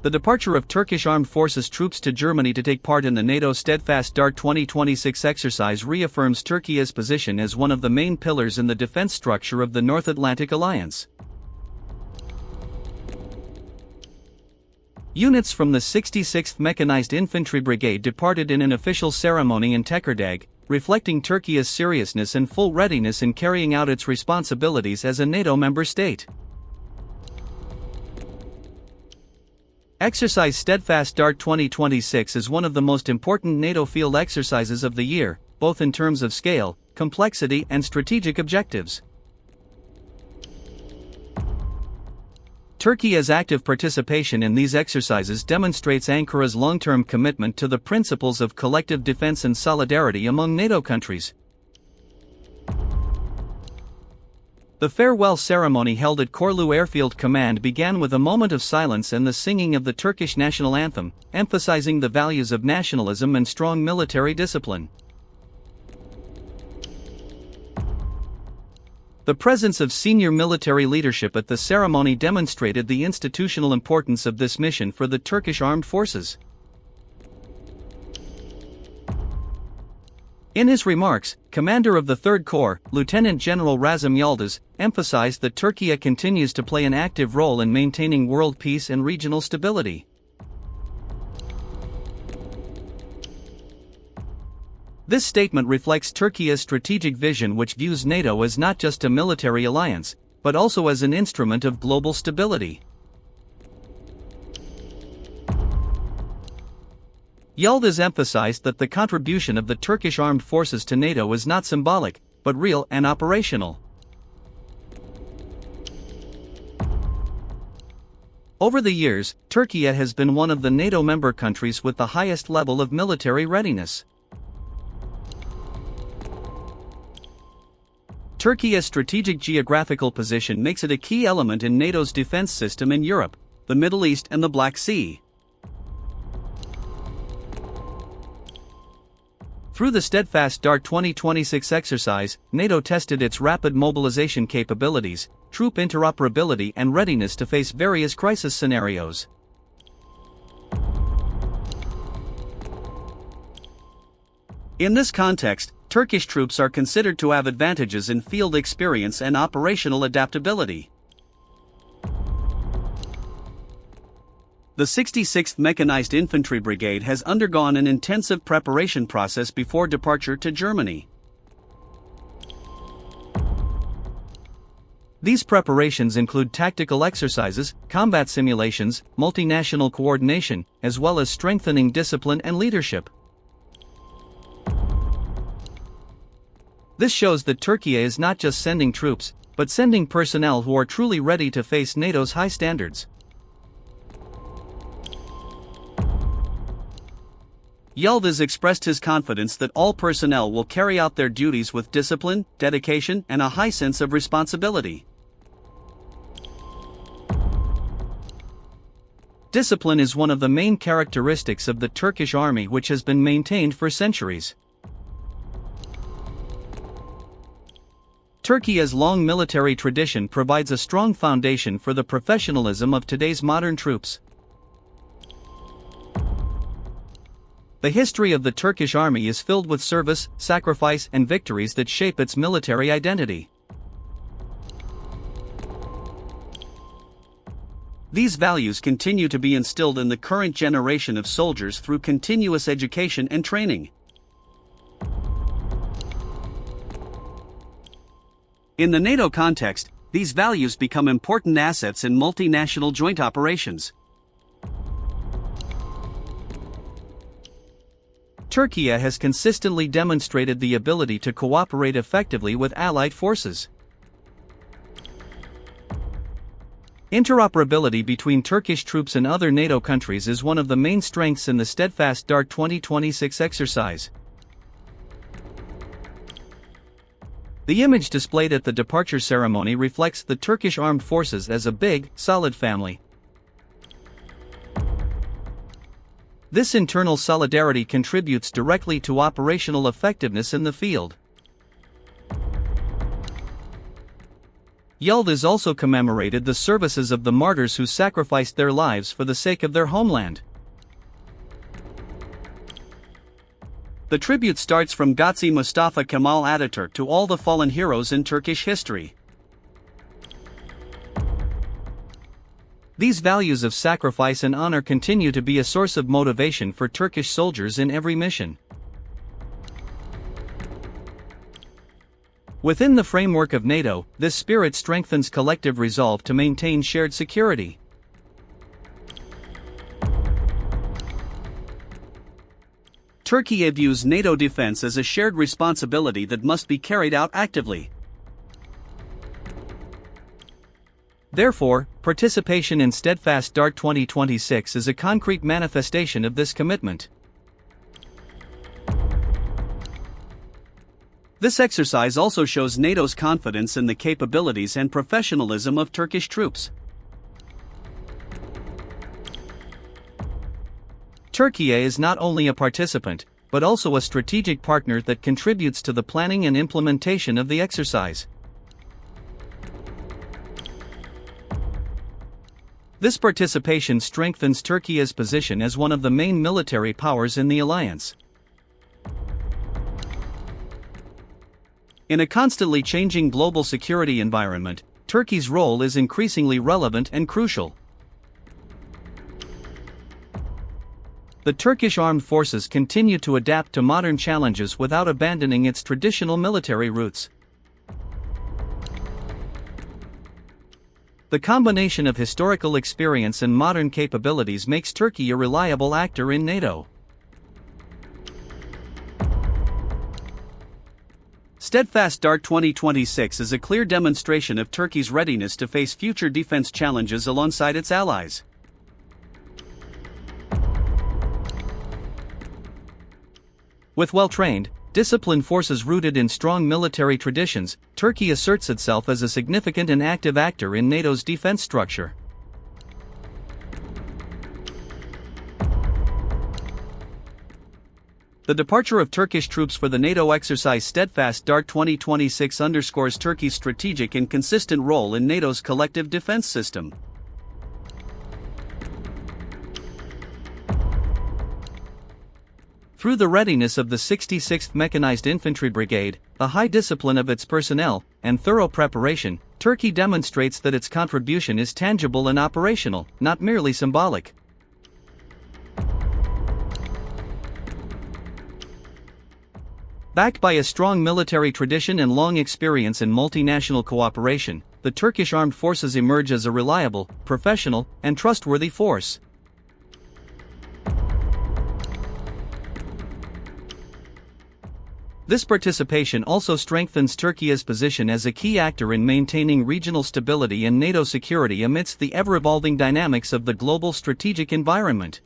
The departure of Turkish Armed Forces troops to Germany to take part in the NATO Steadfast Dart 2026 exercise reaffirms Turkiye's position as one of the main pillars in the defense structure of the North Atlantic Alliance. Units from the 66th Mechanized Infantry Brigade departed in an official ceremony in Tekirdağ, reflecting Turkiye's seriousness and full readiness in carrying out its responsibilities as a NATO member state. Exercise Steadfast Dart 2026 is one of the most important NATO field exercises of the year, both in terms of scale, complexity, and strategic objectives. Turkiye's active participation in these exercises demonstrates Ankara's long-term commitment to the principles of collective defense and solidarity among NATO countries. The farewell ceremony held at Korlu Airfield Command began with a moment of silence and the singing of the Turkish national anthem, emphasizing the values of nationalism and strong military discipline. The presence of senior military leadership at the ceremony demonstrated the institutional importance of this mission for the Turkish Armed Forces. In his remarks, Commander of the 3rd Corps, Lieutenant General Razım Yıldız, emphasized that Turkiye continues to play an active role in maintaining world peace and regional stability. This statement reflects Turkiye's strategic vision, which views NATO as not just a military alliance, but also as an instrument of global stability. Yıldız emphasized that the contribution of the Turkish Armed Forces to NATO is not symbolic, but real and operational. Over the years, Turkiye has been one of the NATO member countries with the highest level of military readiness. Turkiye's strategic geographical position makes it a key element in NATO's defense system in Europe, the Middle East, and the Black Sea. Through the Steadfast Dart 2026 exercise, NATO tested its rapid mobilization capabilities, troop interoperability, and readiness to face various crisis scenarios. In this context, Turkish troops are considered to have advantages in field experience and operational adaptability. The 66th Mechanized Infantry Brigade has undergone an intensive preparation process before departure to Germany. These preparations include tactical exercises, combat simulations, multinational coordination, as well as strengthening discipline and leadership. This shows that Turkiye is not just sending troops, but sending personnel who are truly ready to face NATO's high standards. Yıldız expressed his confidence that all personnel will carry out their duties with discipline, dedication, and a high sense of responsibility. Discipline is one of the main characteristics of the Turkish army, which has been maintained for centuries. Turkiye's long military tradition provides a strong foundation for the professionalism of today's modern troops. The history of the Turkish army is filled with service, sacrifice, and victories that shape its military identity. These values continue to be instilled in the current generation of soldiers through continuous education and training. In the NATO context, these values become important assets in multinational joint operations. Turkiye has consistently demonstrated the ability to cooperate effectively with allied forces. Interoperability between Turkish troops and other NATO countries is one of the main strengths in the Steadfast Dart 2026 exercise. The image displayed at the departure ceremony reflects the Turkish Armed Forces as a big, solid family. This internal solidarity contributes directly to operational effectiveness in the field. Yıldız also commemorated the services of the martyrs who sacrificed their lives for the sake of their homeland. The tribute starts from Gazi Mustafa Kemal Atatürk to all the fallen heroes in Turkish history. These values of sacrifice and honor continue to be a source of motivation for Turkish soldiers in every mission. Within the framework of NATO, this spirit strengthens collective resolve to maintain shared security. Turkiye views NATO defense as a shared responsibility that must be carried out actively. Therefore, participation in Steadfast Dart 2026 is a concrete manifestation of this commitment. This exercise also shows NATO's confidence in the capabilities and professionalism of Turkish troops. Turkiye is not only a participant, but also a strategic partner that contributes to the planning and implementation of the exercise. This participation strengthens Turkiye's position as one of the main military powers in the alliance. In a constantly changing global security environment, Turkey's role is increasingly relevant and crucial. The Turkish Armed Forces continue to adapt to modern challenges without abandoning its traditional military roots. The combination of historical experience and modern capabilities makes Turkey a reliable actor in NATO. Steadfast Dart 2026 is a clear demonstration of Turkey's readiness to face future defense challenges alongside its allies. With well-trained, disciplined forces rooted in strong military traditions, Turkey asserts itself as a significant and active actor in NATO's defense structure. The departure of Turkish troops for the NATO exercise Steadfast Dart 2026 underscores Turkey's strategic and consistent role in NATO's collective defense system. Through the readiness of the 66th Mechanized Infantry Brigade, the high discipline of its personnel, and thorough preparation, Turkey demonstrates that its contribution is tangible and operational, not merely symbolic. Backed by a strong military tradition and long experience in multinational cooperation, the Turkish Armed Forces emerge as a reliable, professional, and trustworthy force. This participation also strengthens Turkey's position as a key actor in maintaining regional stability and NATO security amidst the ever-evolving dynamics of the global strategic environment.